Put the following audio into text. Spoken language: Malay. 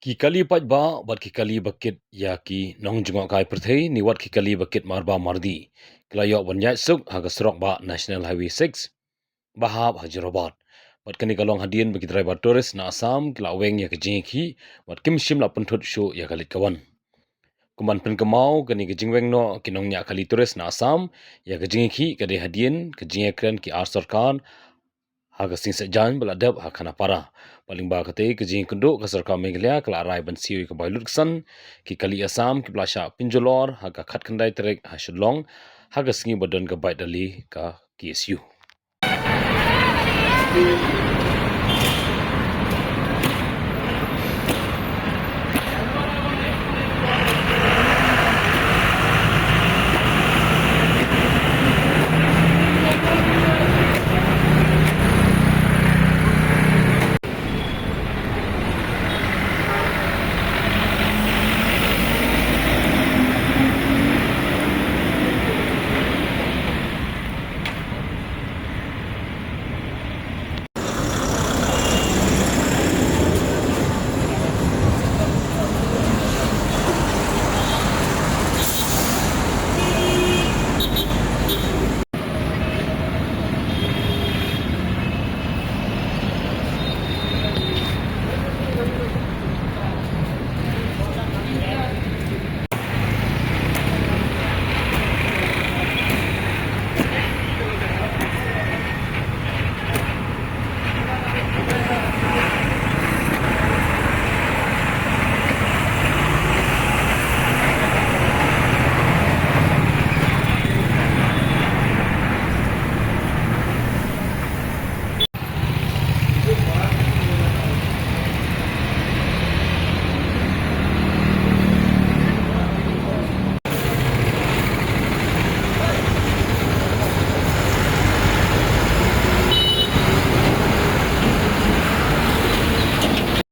Ki kali pat ba wat ki kali bakit ya ki nong jungok kai perthei ni wat ki kali bakit marba mardi kelayo banyai suk haga serok ba National Highway 6 bahab hajirobat wat kani kalong hadien bagi driver tourist na Assam kila weng ya kejing ki wat kim shim la puntut show ya kalit kawan kuman pen kemau kani kejing weng no kinong nya kali tourist na Assam ya kejing ki kade hadien kejing kren ki ar sarkar haga sing sejan beladab hakana para paling ba kate kejing kenduk ke sarkar Meghalaya kala arai ban siwi ke bailut kesan ki kali Assam ki plasha pinjolor haga khat kendai trek ha shudlong haga singi badan ke bait dali ka KSU